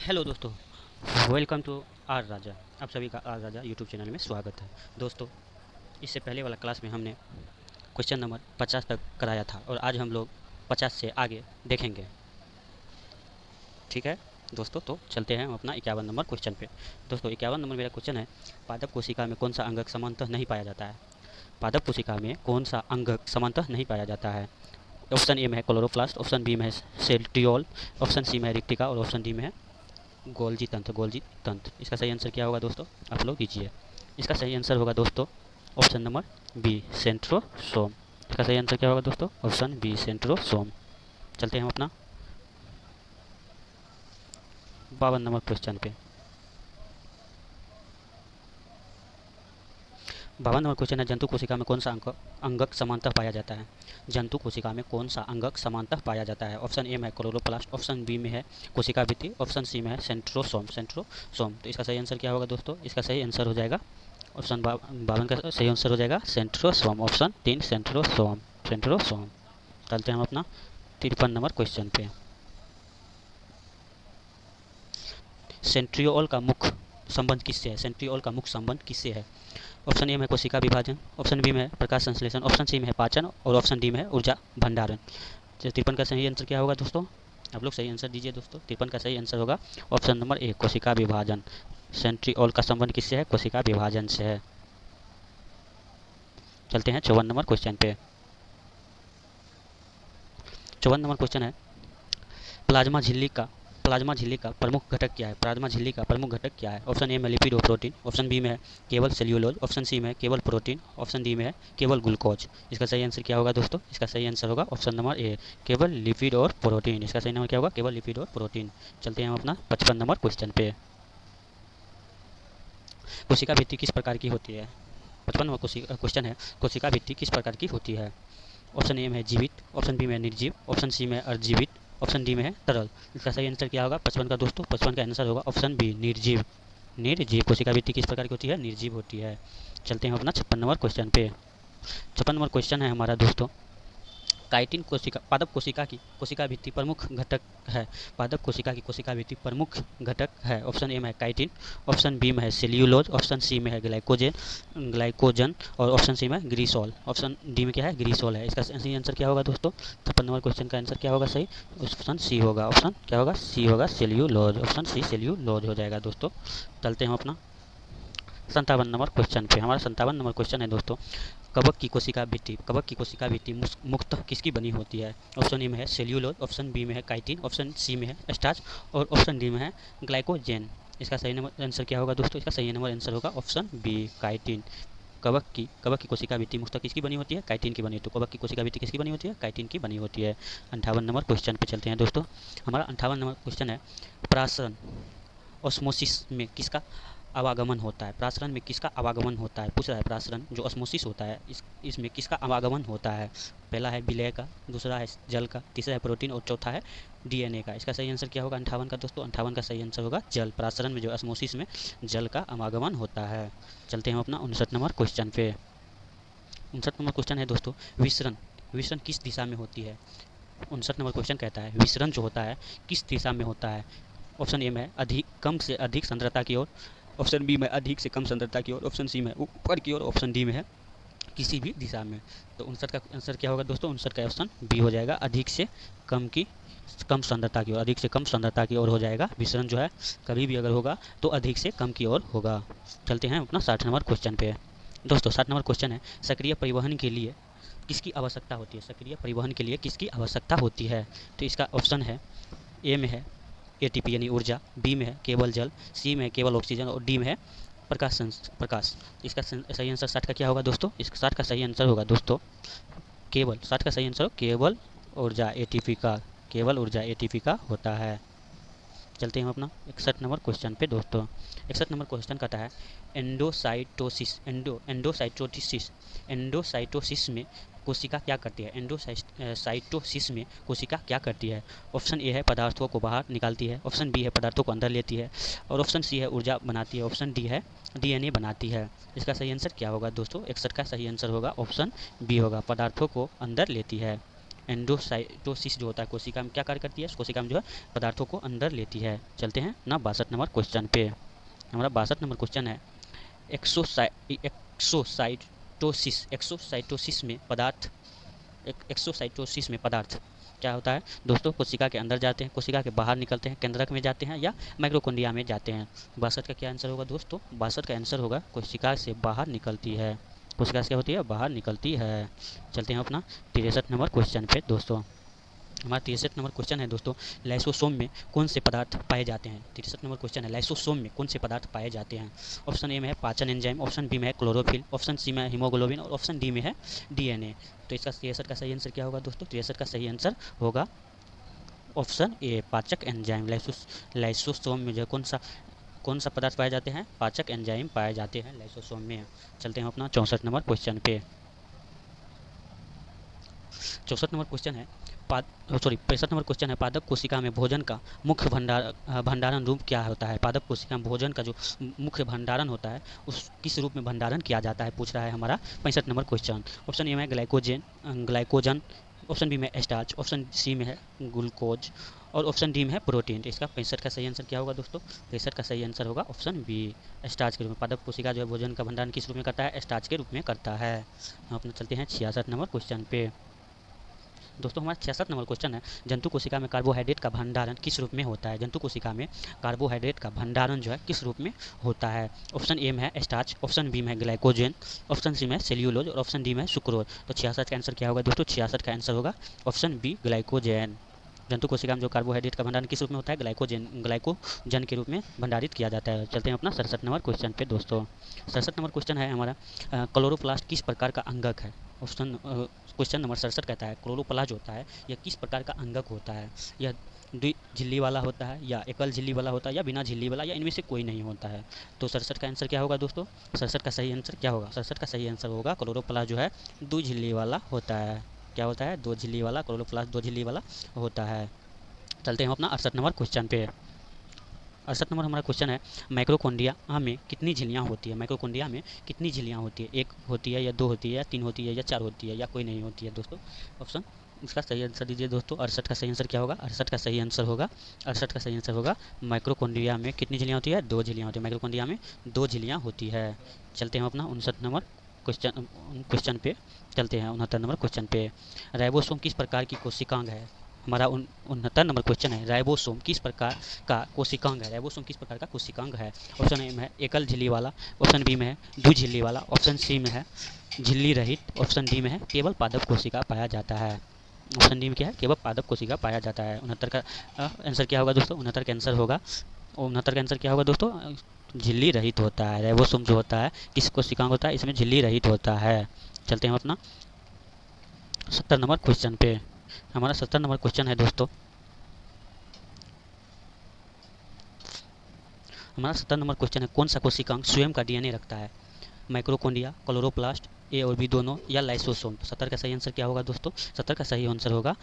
Hello दोस्तों, welcome to are राजा। आप सभी का आर राजा यूट्यूब चैनल में स्वागत है। दोस्तों, इससे पहले वाला क्लास में हमने क्वेश्चन नंबर 50 तक कराया था और आज हम लोग 50 से आगे देखेंगे। ठीक है दोस्तों, तो चलते हैं हम अपना 51 नंबर क्वेश्चन पे। दोस्तों, 51 नंबर मेरा क्वेश्चन है, पादप कोशिका में कौन सा अंगक समानतः नहीं पाया जाता है? पादप कोशिका में कौन सा अंगक समानतः नहीं पाया जाता है? ऑप्शन ए में है क्लोरोप्लास्ट, ऑप्शन बी में है सेल्ट्रियोल, ऑप्शन सी में है रिक्टिका और ऑप्शन डी में है गोल्जी तंत्र। गोल्जी तंत्र इसका सही आंसर क्या होगा दोस्तों? आप लोग दीजिए। इसका सही आंसर होगा दोस्तों ऑप्शन नंबर बी, सेंट्रोसोम। इसका सही आंसर क्या होगा दोस्तों? Option B, centrosome. चलते हैं हम अपना 52 नंबर क्वेश्चन पे। 52 नंबर क्वेश्चन है, जंतु कोशिका में कौन सा अंगक समानतः पाया जाता है? जंतु कोशिका में कौन सा अंगक समानतः पाया जाता है? ऑप्शन ए में है क्लोरोप्लास्ट, ऑप्शन बी में है कोशिका भित्ति, ऑप्शन सी में है सेंट्रोसोम। सेंट्रोसोम तो इसका सही आंसर क्या होगा दोस्तों? इसका सही आंसर हो जाएगा ऑप्शन 52 का सही आंसर हो जाएगा सेंट्रोसोम, ऑप्शन 3 सेंट्रोसोम। सेंट्रोसोम। चलते हैं हम अपना 53 नंबर क्वेश्चन पे। सेंट्रियोल का मुख्य संबंध किससे है? सेंट्रियोल का मुख्य संबंध किससे है? ऑप्शन ए में कोशिका विभाजन, ऑप्शन बी में है प्रकाश संश्लेषण, ऑप्शन सी में है पाचन और ऑप्शन डी में है ऊर्जा भंडारण। तो 53 का सही आंसर क्या होगा दोस्तों? आप लोग सही आंसर दीजिए दोस्तों। 53 का सही आंसर होगा ऑप्शन नंबर ए, कोशिका विभाजन। सेंट्रियोल का संबंध किससे है? कोशिका विभाजन से है। चलते हैं 54 नंबर क्वेश्चन पे। 54 नंबर क्वेश्चन है, प्लाज्मा झिल्ली का प्रमुख घटक क्या है? प्लाज्मा झिल्ली का प्रमुख घटक क्या है? ऑप्शन ए में लिपिड और प्रोटीन, ऑप्शन बी में है केवल सेल्यूलोज, ऑप्शन सी में है केवल प्रोटीन, ऑप्शन डी में है केवल ग्लूकोज। इसका सही आंसर क्या होगा दोस्तों? इसका सही आंसर होगा ऑप्शन नंबर ए, केवल लिपिड और प्रोटीन। इसका सही नंबर क्या होगा? केवल लिपिड और प्रोटीन। चलते हैं हम अपना 55 नंबर क्वेश्चन पे। कोशिका भित्ति किस प्रकार की होती है? 55 नंबर क्वेश्चन है, कोशिका भित्ति किस प्रकार की होती है? ऑप्शन ए में है जीवित, ऑप्शन बी में है निर्जीव, ऑप्शन सी में है अर्जीवित, ऑप्शन डी में है तरल। इसका सही आंसर क्या होगा 55 का दोस्तों? 55 का आंसर होगा ऑप्शन बी, निर्जीव। निर्जीव कोशिका भित्ति किस प्रकार की होती है? निर्जीव होती है। चलते हैं अपना 56 नंबर क्वेश्चन पे। 56 नंबर क्वेश्चन है हमारा दोस्तों, काइटिन कोशिका पादप कोशिका की कोशिका भित्ति प्रमुख घटक है। पादप कोशिका की कोशिका भित्ति प्रमुख घटक है। ऑप्शन ए में है काइटिन, ऑप्शन बी में है सेल्यूलोज, ऑप्शन सी में है ग्लाइकोजन और ऑप्शन सी में ग्रीसोल। ऑप्शन डी में क्या है? ग्रीसोल है। इसका सही आंसर क्या होगा दोस्तों? 56 नंबर क्वेश्चन का आंसर क्या होगा सही? ऑप्शन सी होगा। ऑप्शन क्या होगा? सी होगा, सेल्यूलोज। ऑप्शन सी सेल्यूलोज हो जाएगा दोस्तों। चलते हैं अपना 57 नंबर क्वेश्चन पे। हमारा 57 नंबर क्वेश्चन है दोस्तों, कवक की कोशिका भित्ति मुख्यतः किसकी बनी होती है? ऑप्शन ए में है सेल्यूलोज, ऑप्शन बी में है काइटिन, ऑप्शन सी में है स्टार्च और ऑप्शन डी में है ग्लाइकोजेन। इसका सही नंबर आंसर क्या होगा दोस्तों? इसका सही नंबर आंसर होगा ऑप्शन बी, काइटिन। कवक की कोशिका भित्ति मुख्यतः किसकी बनी होती है? काइटिन की बनी होती है। तो कवक की कोशिका भित्ति किसकी बनी होती है? काइटिन की बनी होती है। 58 नंबर क्वेश्चन पे चलते हैं दोस्तों। हमारा 58 नंबर क्वेश्चन है, प्रासरण ऑस्मोसिस में किसका आवागमन होता है? प्रासरण में किसका आवागमन होता है? पूछ रहा है प्रासरण जो ऑस्मोसिस होता है इसमें किसका आवागमन होता है? पहला है विलय का, दूसरा है जल का, तीसरा है प्रोटीन और चौथा है डीएनए का। इसका सही आंसर क्या होगा 58 का दोस्तों? 58 का सही आंसर होगा जल। प्रासरण में जो ऑस्मोसिस में जल का आवागमन होता है। चलते हैं अपना 59 नंबर क्वेश्चन पे। 59 नंबर क्वेश्चन है दोस्तों, विसरण विसरण किस दिशा में होती है? 59 नंबर क्वेश्चन कहता है विसरण जो होता है किस दिशा में होता है? ऑप्शन ए में अधिक कम से अधिक सांद्रता की ओर, ऑप्शन बी में अधिक से कम सांद्रता की ओर, ऑप्शन सी में ऊपर की ओर, ऑप्शन डी में है किसी भी दिशा में। तो 59 का आंसर क्या होगा दोस्तों? 59 का ऑप्शन बी हो जाएगा, अधिक से कम सांद्रता की ओर। अधिक से कम सांद्रता की ओर हो जाएगा विसरण जो है, कभी भी अगर होगा तो अधिक से कम की ओर होगा। चलते हैं अपना 60 नंबर क्वेश्चन पे दोस्तों। 60 नंबर क्वेश्चन है, सक्रिय परिवहन के लिए किसकी आवश्यकता होती है? सक्रिय परिवहन के लिए किसकी आवश्यकता होती है? तो इसका ऑप्शन है, ए में है एटीपी यानी ऊर्जा, बी में है केवल जल, सी में है केवल ऑक्सीजन और डी में है प्रकाश। इसका सही आंसर 60 का क्या होगा दोस्तों? इस 60 का सही आंसर होगा दोस्तों केवल। 60 का सही आंसर हो केवल ऊर्जा एटीपी का, केवल ऊर्जा एटीपी का होता है। चलते हैं हम अपना 61 नंबर क्वेश्चन पे दोस्तों। 61 नंबर क्वेश्चन कहता है, एंडोसाइटोसिस में कोशिका क्या करती है? एंडोसाइटोसिस में कोशिका क्या करती है? ऑप्शन ए है पदार्थों को बाहर निकालती है, ऑप्शन बी है पदार्थों को अंदर लेती है और ऑप्शन सी है ऊर्जा बनाती है, ऑप्शन डी है डीएनए बनाती है। इसका सही आंसर क्या होगा दोस्तों? 61 का सही आंसर होगा ऑप्शन बी होगा, पदार्थों को अंदर लेती है। एंडोसाइटोसिस जो होता है कोशिका में क्या कार्य करती है, कोशिका में जो है पदार्थों को अंदर लेती है। चलते हैं ना 62 नंबर क्वेश्चन पे। हमारा 62 नंबर क्वेश्चन है एक्सोसाइटोसिस में पदार्थ, एक्सोसाइटोसिस में पदार्थ क्या होता है दोस्तों, कोशिका के अंदर जाते हैं, कोशिका के बाहर निकलते हैं, केंद्रक में जाते हैं या माइक्रोकोंडिया में जाते हैं। 62 का क्या आंसर होगा दोस्तों, 62 का आंसर होगा कोशिका से बाहर निकलती है। कोशिका से क्या होती है, बाहर निकलती है। चलते हैं अपना 63 नंबर क्वेश्चन पे दोस्तों। हमारा 63 नंबर क्वेश्चन है दोस्तों, लाइसोसोम में कौन से पदार्थ पाए जाते हैं। 63 नंबर क्वेश्चन है, लाइसोसोम में कौन से पदार्थ पाए जाते हैं। ऑप्शन ए में है पाचन एंजाइम, ऑप्शन बी में है क्लोरोफिल, ऑप्शन सी में है हीमोग्लोबिन और ऑप्शन डी में है डीएनए। तो इसका 63 का सही आंसर क्या होगा दोस्तों, 63 का सही आंसर होगा ऑप्शन ए पाचक एंजाइम। लाइसोसोम में जो कौन सा पदार्थ पाए जाते हैं, पाचक एंजाइम पाए जाते हैं लाइसोसोम में। चलते हैं अपना 64 नंबर क्वेश्चन पे। 64 नंबर क्वेश्चन है 65 नंबर क्वेश्चन है, पादप कोशिका में भोजन का मुख्य भंडारण रूप क्या होता है। पादप कोशिका में भोजन का जो मुख्य भंडारण होता है उस किस रूप में भंडारण किया जाता है, पूछ रहा है हमारा 65 नंबर क्वेश्चन। ऑप्शन ए में ग्लाइकोजन, ऑप्शन बी में स्टार्च, ऑप्शन सी में है ग्लूकोज और ऑप्शन डी में है प्रोटीन। तो इसका 65 का सही आंसर क्या होगा दोस्तों, 65 का सही आंसर होगा ऑप्शन बी, स्टार्च के रूप में। पादप कोशिका जो है भोजन का भंडारण किस रूप में करता है, स्टार्च के रूप में करता है। हम अपना चलते हैं 66 नंबर क्वेश्चन पे दोस्तों। हमारा 66 नंबर क्वेश्चन है, जंतु कोशिका में कार्बोहाइड्रेट का भंडारण किस रूप में होता है। जंतु कोशिका में कार्बोहाइड्रेट का भंडारण जो है किस रूप में होता है। ऑप्शन ए में है स्टार्च, ऑप्शन बी में है ग्लाइकोजन, ऑप्शन सी में है सेल्यूलोज और ऑप्शन डी में है सुक्रोज। तो 66 का आंसर क्या होगा दोस्तों, 66 का आंसर होगा ऑप्शन बी ग्लाइकोजन। जंतु कोशिका में जो कार्बोहाइड्रेट का भंडारण किस रूप में होता है, ग्लाइकोजन के रूप में भंडारित किया जाता है। चलते हैं अपना 67 नंबर क्वेश्चन पे दोस्तों। 67 नंबर क्वेश्चन है हमारा, क्लोरोप्लास्ट किस प्रकार का अंगक है। ऑप्शन क्वेश्चन नंबर 67 कहता है क्लोरोप्लास्ट होता है यह किस प्रकार का अंगक होता है। यह द्वि झिल्ली वाला होता है या एकल झिल्ली वाला होता है या बिना झिल्ली वाला या इनमें से कोई नहीं होता है। तो 67 का आंसर क्या होगा दोस्तों, 67 का सही आंसर क्या होगा, 67 का सही आंसर होगा क्लोरोप्लास्ट जो है दो झिल्ली वाला होता है। क्या होता है, दो झिल्ली वाला, क्लोरोप्लास्ट दो झिल्ली वाला होता है। चलते हैं अपना 68 नंबर क्वेश्चन पे। 68 नंबर हमारा क्वेश्चन है, माइक्रोकोंडिया में कितनी झिल्लियाँ होती है। माइक्रोकोंडिया में कितनी झिल्लियाँ होती है, एक होती है या दो होती है या तीन होती है या चार होती है या कोई नहीं होती है दोस्तों। ऑप्शन इसका सही आंसर दीजिए दोस्तों। 68 का सही आंसर क्या होगा, 68 का सही आंसर होगा, 68 का सही आंसर होगा माइक्रोकोंडिया में कितनी झिल्लियाँ होती है, दो झिल्लियाँ होती है। माइक्रोकोंडिया में दो झिल्लियाँ होती है। चलते हैं अपना 59 नंबर क्वेश्चन पे। चलते हैं 69 नंबर क्वेश्चन पे। राइबोसोम किस प्रकार की कोशिकांग है। हमारा 69 नंबर क्वेश्चन है, राइबोसोम किस प्रकार का कोशिकांग है। राइबोसोम किस प्रकार का कोशिकांग है। ऑप्शन ए में है एकल झिल्ली वाला, ऑप्शन बी में है द्विझिल्ली वाला, ऑप्शन सी में है झिल्ली रहित, ऑप्शन डी में है केवल पादप कोशिका पाया जाता है। ऑप्शन डी में क्या है, केवल पादप कोशिका पाया जाता है। 69 का आंसर क्या होगा दोस्तों, 69 का आंसर होगा, 69 का आंसर क्या होगा दोस्तों, झिल्ली रहित होता है। राइबोसोम जो होता है किस कोशिकांग होता है, इसमें झिल्ली रहित होता है। चलते हैं अपना 70 नंबर क्वेश्चन पे। हमारा 70 नंबर क्वेश्चन है दोस्तों, हमारा 70 नंबर क्वेश्चन है, कौन सा कोशिकांग स्वयं का डीएनए रखता है। माइक्रोकोंडिया, क्लोरोप्लास्ट, ए और बी दोनों या लाइसोसोम। 70 का सही आंसर क्या होगा दोस्तों, 70 का सही आंसर होगा,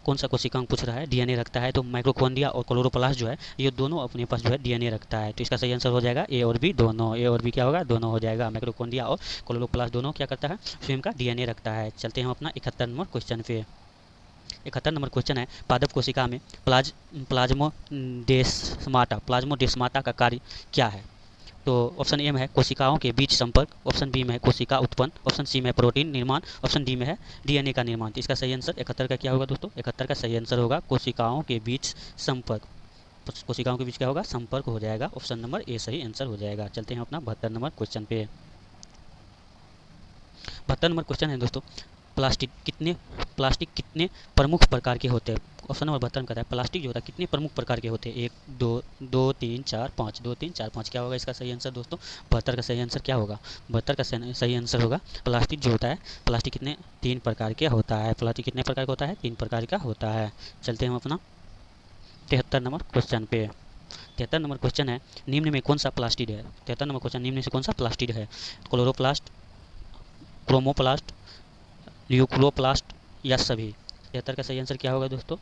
कौन सा कोशिकांग पूछ रहा है, डीएनए रखता है। तो माइक्रोकोंडिया और क्लोरोप्लास्ट जो है ये दोनों अपने पास जो है डीएनए रखता है। तो इसका सही आंसर हो जाएगा ए और बी दोनों। ए और बी क्या होगा, दोनों हो जाएगा। माइक्रोकोंडिया और क्लोरोप्लास्ट दोनों क्या करता है, स्वयं का डीएनए रखता है। चलते हैं अपना 71 नंबर क्वेश्चन पे। 71 नंबर क्वेश्चन है, पादप कोशिका में प्लाज्मोडेस्माटा का कार्य क्या है। तो ऑप्शन ए में है कोशिकाओं के बीच संपर्क, ऑप्शन बी में है कोशिका उत्पन्न, ऑप्शन सी में है प्रोटीन निर्माण, ऑप्शन डी में है डीएनए का निर्माण। तो इसका सही आंसर 71 का क्या होगा दोस्तों, 71 का सही आंसर होगा कोशिकाओं के बीच संपर्क। कोशिकाओं के बीच क्या होगा, संपर्क हो जाएगा। ऑप्शन नंबर ए सही आंसर हो जाएगा। चलते हैं अपना 72 नंबर क्वेश्चन पे। 72 नंबर क्वेश्चन है दोस्तों, प्लास्टिक कितने प्रमुख प्रकार के होते हैं। ऑप्शन नंबर 72 कहता है प्लास्टिक जो होता है कितने प्रमुख प्रकार के होते हैं, 1 2 3 4 5, 2 3 4 5। क्या होगा इसका सही आंसर दोस्तों, 72 का सही आंसर क्या होगा, 72 का सही आंसर होगा प्लास्टिक जो होता है, प्लास्टिक कितने 3 प्रकार के होता है। प्लास्टिक कितने प्रकार का होता है, 3 प्रकार का होता है। चलते हैं हम अपना 73 नंबर क्वेश्चन पे। 73 नंबर क्वेश्चन है, निम्न में कौन सा प्लास्टिड है। 73 नंबर क्वेश्चन, निम्न में से कौन सा प्लास्टिड है, क्लोरोप्लास्ट, क्रोमोप्लास्ट, ल्यूक्लोप्लास्ट या सभी। 73 का सही आंसर क्या होगा दोस्तों,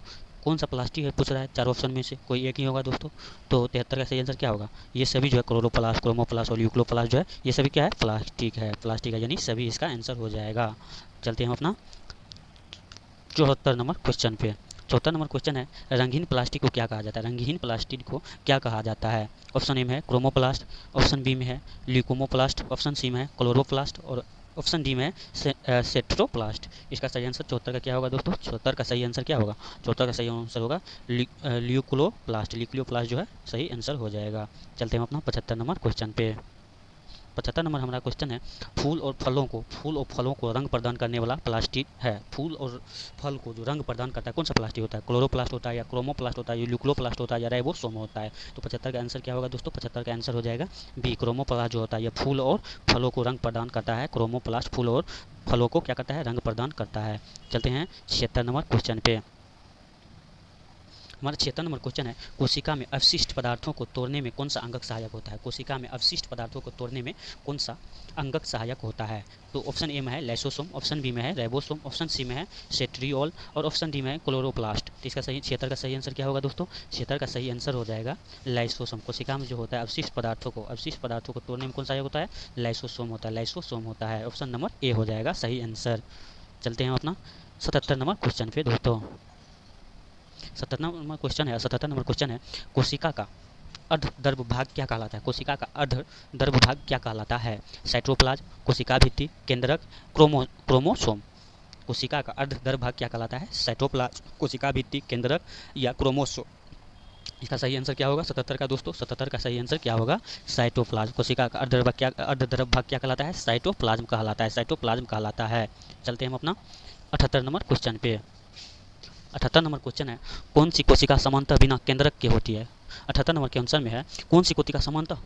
कौन सा प्लास्टिक है पूछ रहा है, 4 ऑप्शन में से कोई एक ही होगा दोस्तों। तो 73 का सही आंसर क्या होगा, ये सभी जो है क्लोरोप्लास्ट, क्रोमोप्लास्ट और ल्यूक्लोप्लास्ट जो है ये सभी क्या है, प्लास्टिक है, यानी सभी इसका आंसर हो जाएगा। चलते हैं अपना 74 नंबर क्वेश्चन पे। 74 नंबर क्वेश्चन है, रंगीन प्लास्टिक को क्या कहा जाता है? रंगीन प्लास्टिक को क्या कहा जाता है? ऑप्शन ए में है क्रोमोप्लास्ट, ऑप्शन बी में है ल्यूकोमोप्लास्ट, ऑप्शन सी में है क्लोरोप्लास्ट और ऑप्शन डी में है सेट्रोप्लास्ट। इसका सही आंसर 74 का क्या होगा दोस्तों? 74 का सही आंसर क्या होगा? 74 का सही आंसर होगा ल्यूकोप्लास्ट। ल्यूकोप्लास्ट जो है सही आंसर हो जाएगा। चलते हैं अपना 75 नंबर क्वेश्चन पे। 75 नंबर हमारा क्वेश्चन है, फूल और फलों को रंग प्रदान करने वाला प्लास्टिक है। फूल और फल को जो रंग प्रदान करता है कौन सा प्लास्टिक होता है? क्लोरोप्लास्ट होता है या क्रोमोप्लास्ट होता है या ल्यूकोप्लास्ट होता है या राइबोसोम होता है? तो 75 का आंसर क्या होगा दोस्तों? 75 का आंसर हो जाएगा बी, क्रोमोप्लास्ट जो होता है। यह फूल और फलों को रंग प्रदान करता है। क्रोमोप्लास्ट फूल और फलों को क्या करता है? रंग प्रदान करता है। चलते हैं 76 नंबर क्वेश्चन पे। हमारा 76 नंबर क्वेश्चन है, कोशिका में अवशिष्ट पदार्थों को तोड़ने में कौन सा अंगक सहायक होता है? कोशिका में अवशिष्ट पदार्थों को तोड़ने में कौन सा अंगक सहायक होता है? तो ऑप्शन ए में है लाइसोसोम, ऑप्शन बी में है राइबोसोम, ऑप्शन सी में है सेट्रियोल और ऑप्शन डी में है क्लोरोप्लास्ट। तो इसका सही 76 का सही आंसर क्या होगा दोस्तों? 76 का सही आंसर हो जाएगा लाइसोसोम। कोशिका में जो होता है अवशिष्ट पदार्थों को तोड़ने में कौन सा होता है? लाइसोसोम होता है। लाइसोसोम होता है। ऑप्शन नंबर ए हो जाएगा सही आंसर। चलते हैं अपना 77 नंबर क्वेश्चन पे दोस्तों। 77 नंबर क्वेश्चन है, कोशिका का अर्धदर्भ भाग क्या कहलाता है? कोशिका का अर्धदर्भ भाग क्या कहलाता है? साइटोप्लाज्म, कोशिका भित्ति, केंद्रक, क्रोमोसोम। कोशिका का अर्धदर्भ भाग क्या कहलाता है? साइटोप्लाज्म, कोशिका भित्ति, केंद्रक या क्रोमोसोम। इसका सही आंसर क्या होगा 77 का दोस्तों? 77 का सही आंसर क्या होगा? साइटोप्लाज्म। कोशिका का अर्धदर्भ भाग क्या कहलाता है? साइटोप्लाज्म कहलाता है। साइटोप्लाज्म कहलाता है। चलते हैं हम अपना 78 नंबर क्वेश्चन पे। 78 नंबर क्वेश्चन है, कौन सी कोशिका समानतः बिना केंद्रक के होती है? 78 नंबर के आंसर में है, कौन सी कोशिका समानतः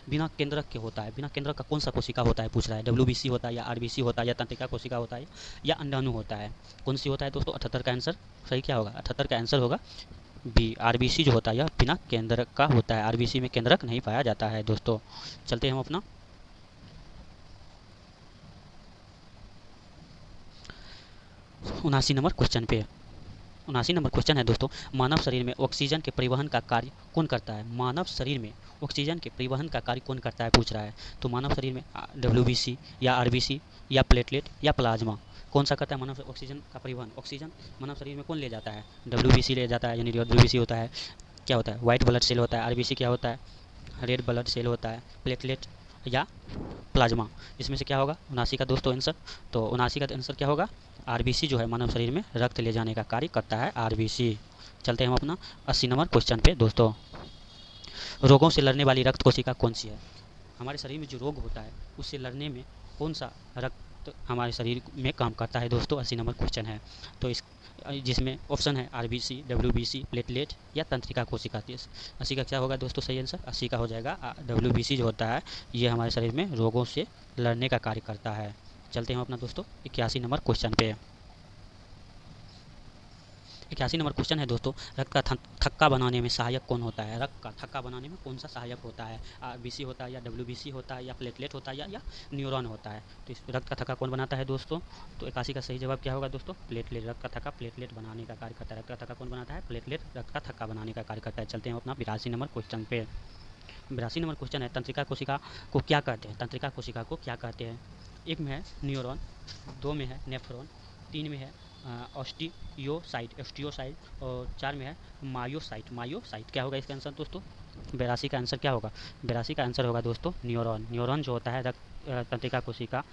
बिना केंद्रक के होता है? बिना केंद्रक का कौन सा कोशिका होता है पूछ रहा है। WBC होता है या RBC होता है या तंत्रिका कोशिका होता है या अंडाणु होता है? कौन सी होता है दोस्तों? 78 का आंसर सही क्या होगा? 78 का आंसर होगा बी, RBC जो होता है यह बिना केंद्रक का होता है। RBC में केंद्रक नहीं पाया जाता है दोस्तों। चलते हैं हम अपना 79 नंबर क्वेश्चन पे। 79 नंबर क्वेश्चन है दोस्तों, मानव शरीर में ऑक्सीजन के परिवहन का कार्य कौन करता है? मानव शरीर में ऑक्सीजन के परिवहन का कार्य कौन करता है पूछ रहा है। तो मानव शरीर में WBC या RBC या प्लेटलेट या प्लाज्मा कौन सा करता है मानव ऑक्सीजन का परिवहन? ऑक्सीजन मानव शरीर में कौन ले जाता है? WBC ले जाता है, यानी WBC होता है क्या होता है? व्हाइट ब्लड सेल होता है। RBC क्या होता है? रेड ब्लड सेल होता है। प्लेटलेट या प्लाज्मा, इसमें से क्या होगा 79 का दोस्तों आंसर? तो 79 का आंसर क्या होगा? RBC जो है मानव शरीर में रक्त ले जाने का कार्य करता है, RBC। चलते हैं हम अपना 80 नंबर क्वेश्चन पे दोस्तों। रोगों से लड़ने वाली रक्त कोशिका कौन सी है? हमारे शरीर में जो रोग होता है उससे लड़ने में कौन सा रक्त हमारे शरीर में काम करता है दोस्तों? 80 नंबर क्वेश्चन है। तो इस जिसमें ऑप्शन है RBC, WBC, प्लेटलेट या तंत्रिका कोशिका। 80 का क्या होगा दोस्तों सही आंसर? 80 का हो जाएगा WBC जो होता है ये हमारे शरीर में रोगों से लड़ने का कार्य करता है। चलते हैं अपना दोस्तों 81 नंबर क्वेश्चन पे। 81 नंबर क्वेश्चन है दोस्तों, रक्त का थक्का बनाने में सहायक कौन होता है? रक्त का थक्का बनाने में कौन सा सहायक होता है? RBC होता है या WBC होता है या प्लेटलेट होता है या न्यूरॉन होता है? तो इस रक्त का थक्का कौन बनाता है दोस्तों? तो 81 का सही जवाब क्या होगा दोस्तों? प्लेटलेट। रक्त का थक्का प्लेटलेट बनाने का कार्य करता है। रक्त का थक्का कौन बनाता है? प्लेटलेट रक्त का थक्का बनाने का कार्य करता है। चलते हैं अपना 82 नंबर क्वेश्चन पे। 82 नंबर क्वेश्चन है, तंत्रिका कोशिका को क्या कहते हैं? तंत्रिका कोशिका को क्या कहते हैं? एक में है न्यूरॉन, 2 में है नेफ्रॉन, 3 में है ऑस्टियोसाइट और 4 में है मायोसाइट। क्या होगा इसका आंसर दोस्तों? 82 का आंसर क्या होगा? 82 का आंसर होगा दोस्तों न्यूरॉन। न्यूरॉन जो होता है तंत्रिका कोशिका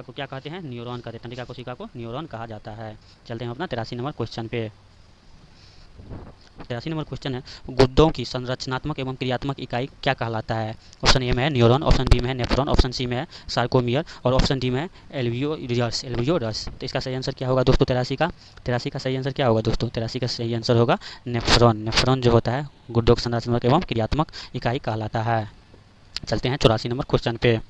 को क्या कहते हैं? न्यूरॉन कहते हैं। तंत्रिका कोशिका को न्यूरॉन कहा जाता है। चलते हैं अपना 83 नंबर क्वेश्चन पे। 83 नंबर क्वेश्चन है, गुर्दों की संरचनात्मक एवं क्रियात्मक इकाई क्या कहलाता है? ऑप्शन ए में है न्यूरॉन, ऑप्शन बी में है नेफ्रॉन, ऑप्शन सी में है सार्कोमियर और ऑप्शन डी में है एल्वियोरस। तो इसका सही आंसर क्या होगा दोस्तों 83 का सही आंसर क्या होगा दोस्तों? 83 का सही आंसर होगा नेफ्रॉन। नेफ्रॉन जो होता है गुर्दों की संरचनात्मक एवं क्रियात्मक इकाई कहलाता है। चलते हैं 84 नंबर क्वेश्चन पे।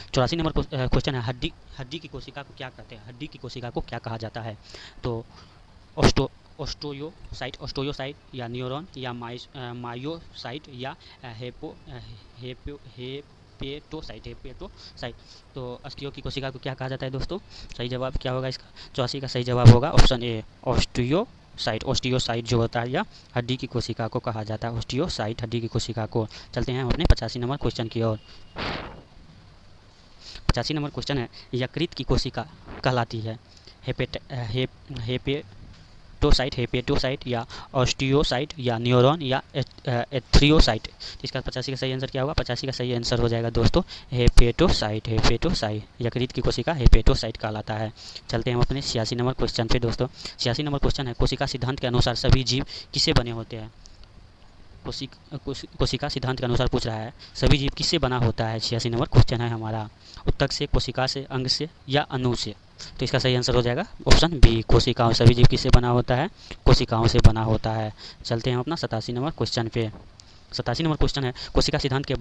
84 नंबर क्वेश्चन है, हड्डी की कोशिका को क्या कहते हैं? हड्डी की कोशिका को क्या कहा जाता है? तो ऑस्टियोसाइट या न्यूरॉन या मायोसाइट या हेपेटोसाइट। तो अस्टियो की कोशिका को क्या कहा जाता है दोस्तों? सही जवाब क्या होगा इसका? 84 का सही जवाब होगा ऑप्शन ए, ऑस्टियोसाइट जो होता है या हड्डी की कोशिका को कहा जाता है। ऑस्टियोसाइट हड्डी की कोशिका को। चलते हैं हम अपने 85 नंबर क्वेश्चन की ओर। 85 नंबर क्वेश्चन है, यकृत की कोशिका कहलाती है हेपेटोसाइट या ऑस्टियोसाइट या न्यूरॉन या एथ्रियोसाइट। इसका 85 का सही आंसर क्या होगा? 85 का सही आंसर हो जाएगा दोस्तों हेपेटोसाइट। यकृत की कोशिका हेपेटोसाइट कहलाता है। चलते हैं हम अपने 86 नंबर क्वेश्चन पे दोस्तों। 86 नंबर क्वेश्चन है, कोशिका सिद्धांत के अनुसार सभी जीव किससे बने होते हैं? कोशिका सिद्धांत के अनुसार पूछ रहा है, सभी जीव किससे बना होता है? 86 नंबर क्वेश्चन है हमारा। उत्तक से, कोशिका से, अंग से या अणु से? तो इसका सही आंसर हो जाएगा ऑप्शन बी, कोशिकाओं। सभी जीव किससे बना होता है? कोशिकाओं से बना होता है। चलते हैं हम अपना 87 नंबर क्वेश्चन पे। 87 नंबर क्वेश्चन है, कोशिका सिद्धांत के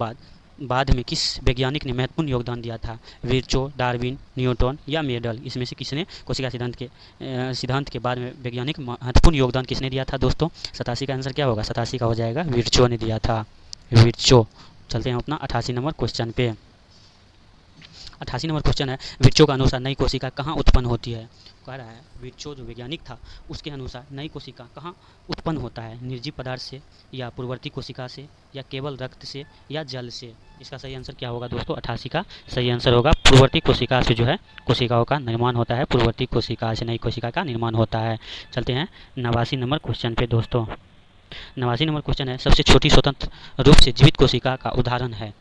बाद में किस वैज्ञानिक ने महत्वपूर्ण योगदान दिया था? विर्चो, डार्विन, न्यूटन या मेडल? इसमें से किसने कोशिका सिद्धांत के बाद में वैज्ञानिक महत्वपूर्ण योगदान किसने दिया था दोस्तों? 87 का आंसर क्या होगा? 87 का हो जाएगा विर्चो ने दिया था, विर्चो। चलते हैं अपना 88 नंबर क्वेश्चन पे। 88 नंबर क्वेश्चन है, विर्चो के अनुसार नई कोशिका कहाँ उत्पन्न होती है? कह रहा है विर्चो जो वैज्ञानिक था उसके अनुसार नई कोशिका कहाँ उत्पन्न होता है? निर्जीव पदार्थ से या पूर्ववर्ती कोशिका से या केवल रक्त से या जल से? इसका सही आंसर क्या होगा दोस्तों? 88 का सही आंसर होगा पूर्ववर्ती कोशिका से जो है कोशिकाओं का निर्माण होता है। पूर्ववर्ती कोशिका से नई कोशिका का निर्माण होता है। चलते हैं 89 नंबर क्वेश्चन पे दोस्तों। 89 नंबर क्वेश्चन है, सबसे छोटी स्वतंत्र रूप से जीवित कोशिका का उदाहरण है?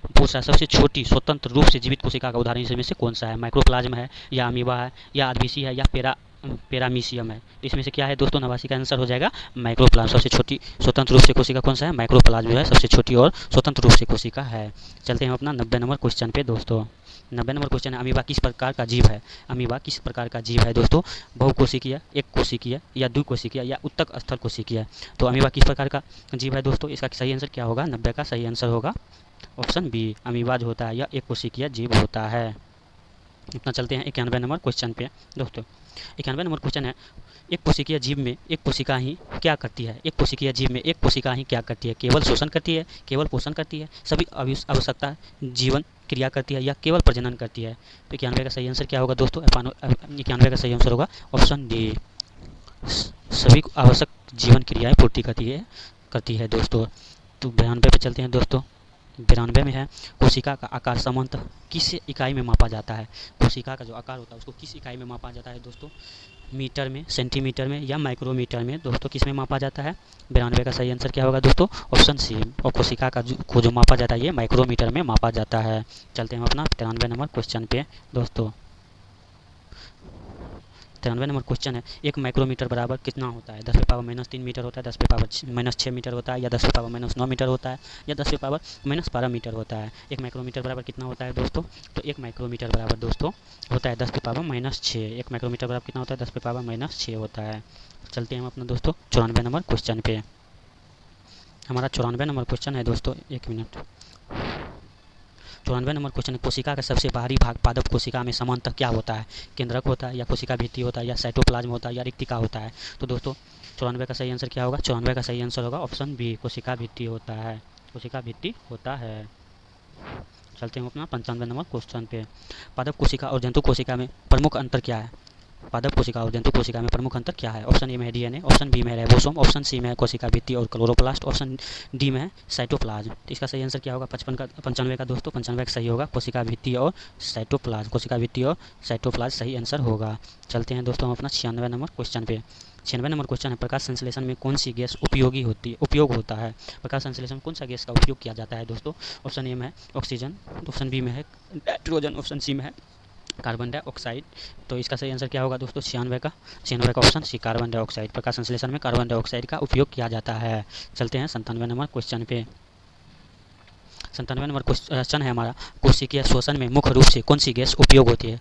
पूछ रहा है सबसे छोटी स्वतंत्र रूप से जीवित कोशिका का उदाहरण इसमें से कौन सा है? माइक्रोप्लाज्म है या अमीबा है या आरबीसी है या पैरामीशियम है? तो इसमें से क्या है दोस्तों? 89 का आंसर हो जाएगा माइक्रोप्लाज्म। सबसे छोटी स्वतंत्र रूप से कोशिका कौन सा है? माइक्रोप्लाज्म जो है सबसे छोटी और स्वतंत्र रूप से कोशिका है। चलते हैं अपना 90 नंबर क्वेश्चन पे दोस्तों। 90 नंबर क्वेश्चन है, अमीबा किस प्रकार का जीव है? अमीबा किस प्रकार का जीव है दोस्तों? बहुकोशिकीय, एक कोशिकीय या द्विकोशिकीय या उत्तक स्थल कोशिकीय? तो अमीबा किस प्रकार का जीव है दोस्तों? इसका सही आंसर क्या होगा? 90 का सही आंसर होगा ऑप्शन बी, अमीबा जो होता है या एक कोशिकीय जीव होता है। इतना चलते हैं 91 नंबर क्वेश्चन पे दोस्तों। 91 नंबर क्वेश्चन है, एक कोशिकीय जीव में एक कोशिका ही क्या करती है? एक कोशिकीय जीव में एक कोशिका ही क्या करती है? केवल शोषण करती है, केवल पोषण करती है, सभी आवश्यकता जीवन क्रिया करती है या केवल प्रजनन करती है? तो 91 का सही आंसर क्या होगा दोस्तों? 91 का सही आंसर होगा ऑप्शन डी, सभी आवश्यक जीवन क्रियाएँ पूर्ति करती है दोस्तों। तो 92 पे चलते हैं दोस्तों। 92 में है, कोशिका का आकार सामान्यतः किस इकाई में मापा जाता है? कोशिका का जो आकार होता है उसको किस इकाई में मापा जाता है दोस्तों? मीटर में, सेंटीमीटर में या माइक्रोमीटर में? दोस्तों किस में मापा जाता है? 92 का सही आंसर क्या होगा दोस्तों? Option C. और कोशिका का जो मापा जाता है ये माइक्रोमीटर में मापा जाता है। चलते हैं अपना 93 नंबर क्वेश्चन पे दोस्तों। 93 नंबर क्वेश्चन है, एक माइक्रोमीटर बराबर कितना होता है? 10⁻³ मीटर होता है, 10⁻⁻6 मीटर होता है या 10⁻⁻9 मीटर होता है या 10⁻⁻12 मीटर होता है? एक माइक्रोमीटर बराबर कितना होता है दोस्तों? तो एक माइक्रोमीटर बराबर दोस्तों होता है 10⁻⁻6। एक माइक्रोमीटर बराबर कितना होता है? 10⁻⁻6 होता है। चलते हैं हम अपना दोस्तों 94 नंबर क्वेश्चन पे। हमारा 94 नंबर क्वेश्चन है दोस्तों, 1 मिनट। 94 नंबर क्वेश्चन है, कोशिका का सबसे बाहरी भाग पादप कोशिका में सामान्यतः क्या होता है? केंद्रक होता है या कोशिका भित्ति होता है या साइटोप्लाज्म होता है या रिक्तिका होता है? तो दोस्तों 94 का सही आंसर क्या होगा? 94 का सही आंसर होगा ऑप्शन बी, कोशिका भित्ति होता है, कोशिका भित्ति होता है। चलते हैं अपना 95 नंबर क्वेश्चन पे। पादप कोशिका और जंतु कोशिका में प्रमुख अंतर क्या है? पादप कोशिका और जंतु कोशिका में प्रमुख अंतर क्या है? ऑप्शन ए में है डीएनए, ऑप्शन बी में है राइबोसोम, ऑप्शन सी में है कोशिका भित्ति और क्लोरोप्लास्ट, ऑप्शन डी में है साइटोप्लाज्म। तो इसका सही आंसर क्या होगा? 95 का दोस्तों 95 का सही होगा कोशिका भित्ति और साइटोप्लाज्म। कोशिका भित्ति और साइटोप्लाज्म सही आंसर होगा। चलते हैं दोस्तों हम अपना 96 नंबर क्वेश्चन पे। 96 नंबर क्वेश्चन है, प्रकाश संश्लेषण में कौन सी गैस उपयोग होता है? प्रकाश संश्लेषण में कौन सा गैस का उपयोग किया जाता है दोस्तों? ऑप्शन ए में है ऑक्सीजन, ऑप्शन बी में है नाइट्रोजन, ऑप्शन सी में है कार्बन डाइऑक्साइड। तो इसका सही आंसर क्या होगा दोस्तों? 96 का ऑप्शन सी, कार्बन डाइऑक्साइड। प्रकाश संश्लेषण में कार्बन डाइऑक्साइड का उपयोग किया जाता है। चलते हैं 97 नंबर क्वेश्चन पे। 97 नंबर क्वेश्चन है हमारा, कोशिकीय शोषण में मुख्य रूप से कौन सी गैस उपयोग होती है?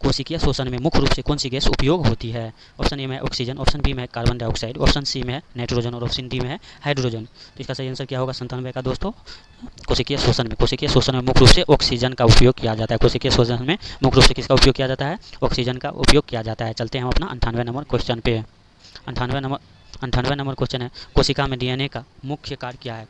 कोशिकीय शोषण में मुख्य रूप से कौन सी गैस उपयोग होती है? ऑप्शन ए में ऑक्सीजन, ऑप्शन बी में कार्बन डाइऑक्साइड, ऑप्शन सी में है नाइट्रोजन और ऑप्शन डी में है हाइड्रोजन। तो इसका सही आंसर क्या होगा 97 का दोस्तों? कोशिकीय शोषण में मुख्य रूप से ऑक्सीजन का उपयोग किया जाता है। कोशिकीय शोषण में मुख्य रूप से किसका उपयोग किया जाता है? ऑक्सीजन का उपयोग किया जाता है। चलते हैं हम अपना 98 नंबर क्वेश्चन पे। 98 नंबर क्वेश्चन है, कोशिका में डीएनए का मुख्य कार्य क्या है?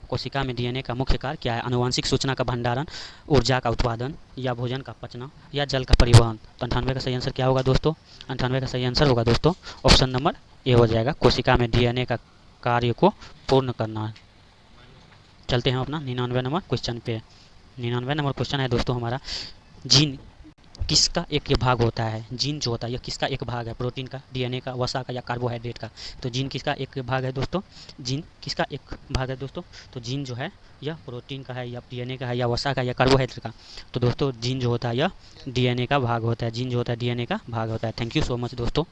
कोशिका में डीएनए का मुख्य कार्य क्या है? आनुवंशिक सूचना का भंडारण, ऊर्जा का उत्पादन या भोजन का पचना या जल का परिवहन? तो 98 का सही आंसर क्या होगा दोस्तों? 98 का सही आंसर होगा दोस्तों ऑप्शन नंबर ए हो जाएगा, कोशिका में डीएनए का कार्य को पूर्ण करना। चलते हैं अपना 99 नंबर क्वेश्चन पे। 99 नंबर क्वेश्चन है दोस्तों हमारा, जीन किसका एक ये भाग होता है? जीन जो होता है यह किसका एक भाग है? प्रोटीन का, डीएनए का, वसा का या कार्बोहाइड्रेट का? तो जीन किसका एक भाग है दोस्तों? जीन किसका एक भाग है दोस्तों? तो जीन जो है यह प्रोटीन का है या डीएनए का है या वसा का या कार्बोहाइड्रेट का? तो दोस्तों जीन जो होता है यह डीएनए का भाग होता है। जीन जो होता है डीएनए का भाग होता है। थैंक यू सो मच दोस्तों।